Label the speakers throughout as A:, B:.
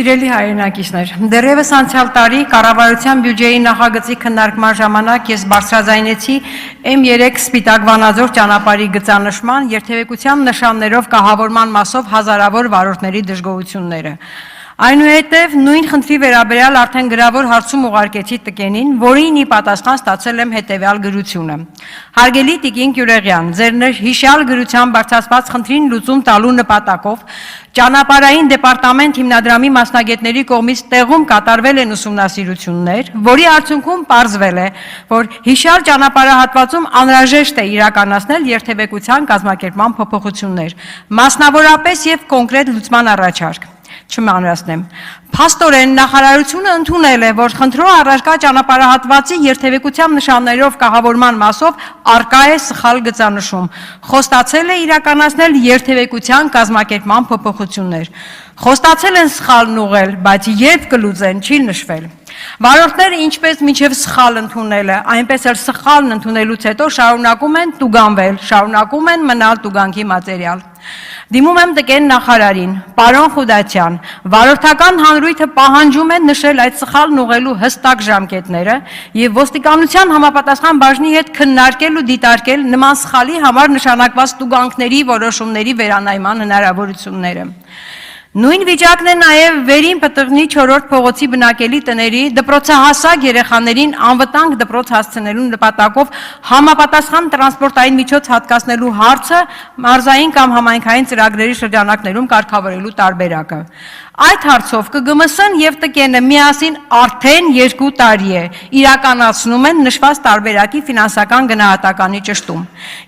A: Սիրելի հայրենակիցներ, դեռևս անցյալ տարի կառավարության բյուջեի նախագծի քննարկման ժամանակ ես բարձրաձայնեցի M3 Սպիտակ Վանաձոր ճանապարհի գծանշման երթևեկության նշաններով կահավորման մասով հազարավոր վարորդների դժգոհությունները։ Այնուհետև նույն խնդրի վերաբերյալ արդեն գրավոր հարցում ուղարկեցի ՏԿ-ին, որին ի պատասխան ստացել եմ հետևյալ գրությունը. Հարգելի Տիկին Գյուլեգյան, ձեր հիշյալ գրության բարձրացված խնդրին լուծում տալու նպատակով Ճանապարհային դեպարտամենտ հիմնադրամի մասնագետների կողմից տեղում կատարվել են ուսումնասիրություններ, որի արդյունքում պարզվել է, որ հիշյալ ճանապարհահատվածում անհրաժեշտ է իրականացնել երթևեկության կազմակերպման փոփոխություններ, մասնավորապես եւ կոնկրետ լուծման առաջարկ։ Չմանրացնեմ։ Փաստորեն նախարարությունը ընդունել է, որ խնդրող առարկա ճանապարհահատվածի երթևեկության նշաններով կահավորման մասով արկա է սխալ գծանշում, խոստացել է իրականացնել երթևեկության կազմակերպման փոփոխություններ։ Խոստացել են սխալն ուղղել, բայց երբ կլուծեն, չի նշվել։ Վարորդները ինչպես մինչև սխալ ընդունելը, այնպես էլ սխալն ընդունելուց հետո շարունակում են տուգանվել, շարունակում են մնալ տուգանքի մատերիալ։ Դիմում եմ ՏԿ նախարարին, պարոն Խուդատյան, վարորդական հանրույթը պահանջում է նշել այդ սխալն ուղղելու հստակ ժամկետները եւ ոստիկանության համապատասխան բաժնի հետ քննարկել ու դիտարկել նման սխալի համար նշանակված տուգանքների որոշումների վերանայման հնարավորությունները։ Նույն վիճակն է նաև վերին պտղնի 4-րդ փողոցի բնակելի տների դպրոցահասակ երեխաներին անվտանգ դպրոց հասցնելու նպատակով համապատասխան տրանսպորտային միջոց հատկացնելու հարցը մարզային կամ համայնքային ծրագրերի շրջանակներում կարգավորելու տարբերակը։ Այդ հարցով ԿԳՄՍ-ն եւ ՏԿ-ն միասին արդեն 2 տարի է իրականացնում են նշված տարբերակի ֆինանսական գնահատականի ճշտում։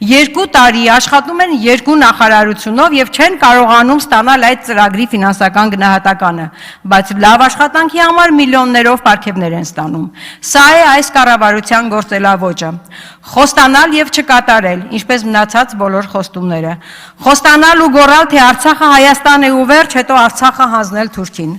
A: 2 տարի աշխատում են 2 նախարարությունով եւ չեն կարողանում ստանալ այդ ծրագրի ֆինանսական գնահատականը, բայց լավ աշխատանքի համար միլիոններով պարգևներ են ստանում։ Սա է այս կառավարության գործելավոճը։ Խոստանալ եւ չկատարել, ինչպես մնացած բոլոր խոստումները։ Խոստանալ ու գոռալ, թե Արցախը Հայաստան է ու վերջ, հետո Արցախը հանձնել Թուրքին։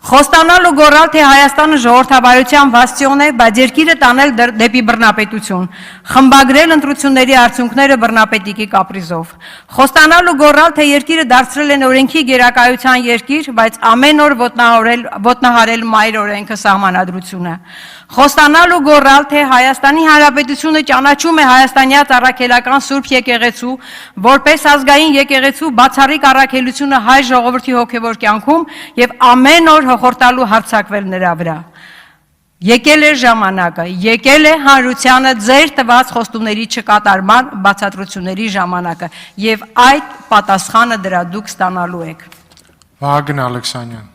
A: Խոստանալ ու գոռալ, թե Հայաստանը ժողովրդավարության բաստիոն է, բայց երկիրը տանել դեպի բռնապետություն, խմբագրել ընտրությունների արդյունքները բռնապետիկի կապրիզով։ Խոստանալ ու գոռալ, թե երկիրը դարձրել են օրենքի գերակայության երկիր, բայց ամեն օր ոտնահարել մայր օրենքը սահմանադրությունը։ Խոստանալ ու գոռալ, թե Հայաստանի Հանրապետությունը ճանաչում է հայաստանյաց առաքելական Սուրբ եկեղեցու, որպես ազգային եկեղեցու բացառիկ առաքելությունը հայ ժողովրդի հոգևոր կյանքում եւ ամեն օր հոխորտալու հարձակվել նրա վրա։ Եկել է ժամանակը, եկել է հանրությանը ձեր տված խոստումների չկատարման բացատրությունների ժամանակը եւ այդ պատասխանը դրա դուք ստանալու եք։
B: Վահագն Ալեքսանյան